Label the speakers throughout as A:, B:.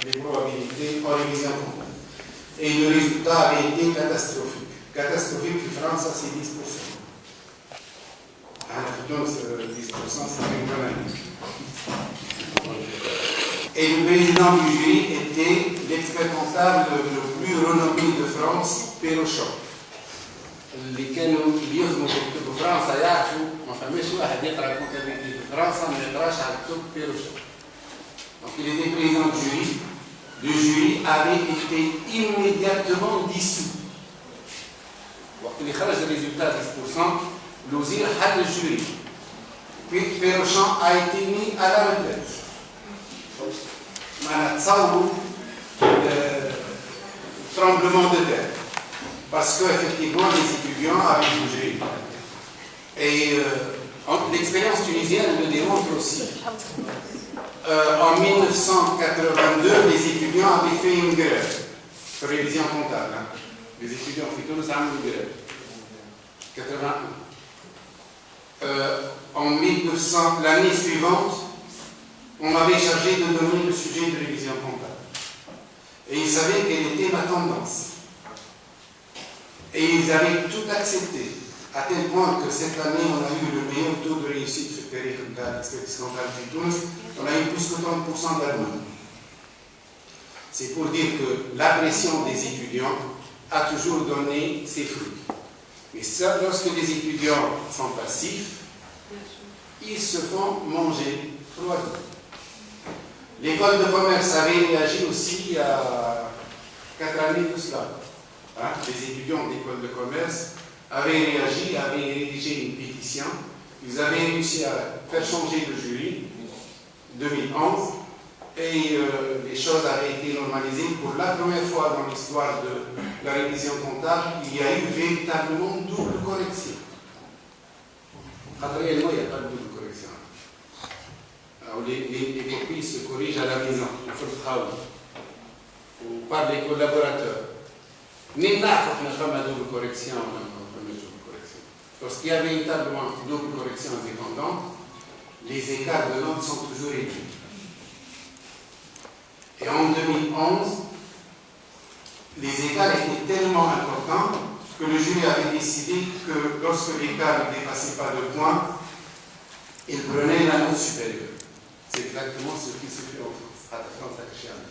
A: les probabilités en révision comptable. Et le résultat avait été catastrophique. Catastrophique en France, c'est 10%. Donc, 10%, c'est une bonne année. Et le président du jury était l'expert comptable le plus renommé de France, Pérochon. اللي كانوا يخدموا في كتب فرنسا يعرفوا ما فماش واحد يقرا الكونتابيلتي في فرنسا ما يقراش على كتب بيروشون. Donc il était président du jury. Le jury avait été immédiatement dissous. وقت اللي خرج الريزولtat 10%, الوزير حل الجوري. Puis Pérochon a été mis à la retraite. معناتها تصوروا tremblement de terre. Parce qu'effectivement, les étudiants avaient bougé. Et l'expérience tunisienne le démontre aussi. En 1982, les étudiants avaient fait une grève. Révision comptable. Hein. Les étudiants ont fait tous une grève. 81. L'année suivante, on m'avait chargé de donner le sujet de révision comptable. Et ils savaient quelle était ma tendance. Et ils avaient tout accepté, à tel point que cette année, on a eu le meilleur taux de réussite sur le l'expertise comptable du Tunis. On a eu plus que 30% d'alumni. C'est pour dire que la pression des étudiants a toujours donné ses fruits. Mais ça, lorsque les étudiants sont passifs, ils se font manger froidement. L'école de commerce avait réagi aussi à 4 années de cela. Hein, les étudiants d'école de commerce avaient réagi, avaient rédigé une pétition. Ils avaient réussi à faire changer le jury en 2011 et les choses avaient été normalisées. Pour la première fois dans l'histoire de la révision comptable, il y a eu véritablement double correction. Réellement, il n'y a pas de double correction. Alors, les copies se corrigent à la maison, ou par les collaborateurs. Mais là, il faut une double correction. Lorsqu'il y a véritablement double correction indépendante, les écarts de notes sont toujours réduits. Et en 2011, les écarts étaient tellement importants que le jury avait décidé que lorsque l'écart ne dépassait pas 2 points, il prenait la note supérieure. C'est exactement ce qui se fait en France, à la France actuelle.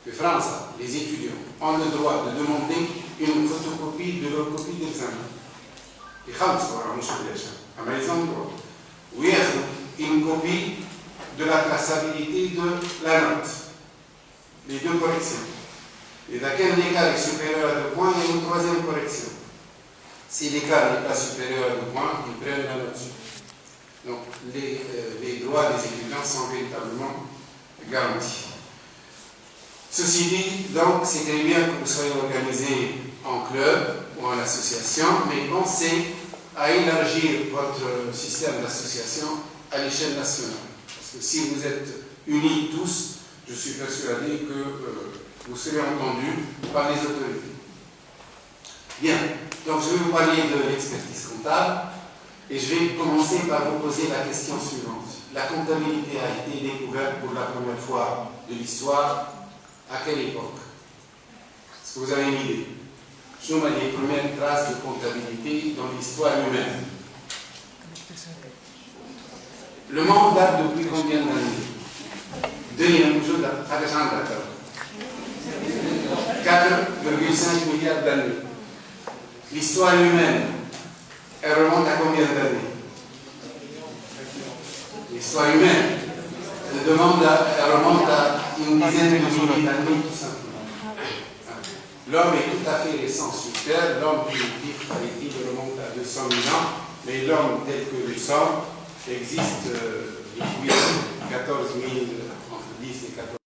A: En France, les étudiants ont le droit de demander une photocopie de leur copie d'examen. Et ils ont le droit. Oui, une copie de la traçabilité de la note. Les 2 corrections. Et dès qu'un écart est supérieur à 2 points, il y a une 3e correction. Si l'écart n'est pas supérieur à 2 points, ils prennent la note. Donc, les droits des étudiants sont véritablement garantis. Ceci dit, donc, c'est très bien que vous soyez organisés en club ou en association, mais pensez à élargir votre système d'association à l'échelle nationale. Parce que si vous êtes unis tous, je suis persuadé que vous serez entendus par les autorités. Bien, donc je vais vous parler de l'expertise comptable et je vais commencer par vous poser la question suivante. La comptabilité a été découverte pour la première fois de l'histoire. À quelle époque? Est-ce que vous avez une idée? Je vous mets les premières traces de comptabilité dans l'histoire humaine. Le monde date depuis combien d'années? 4,5 milliards d'années. L'histoire humaine, elle remonte à combien d'années? L'histoire humaine, elle remonte à une dizaine de milliers d'années, tout simplement. L'homme est tout à fait récent sur Terre. L'homme primitif, il remonte à 200 000 ans, mais l'homme tel que nous sommes existe depuis 14 000, entre 10 et 14 000.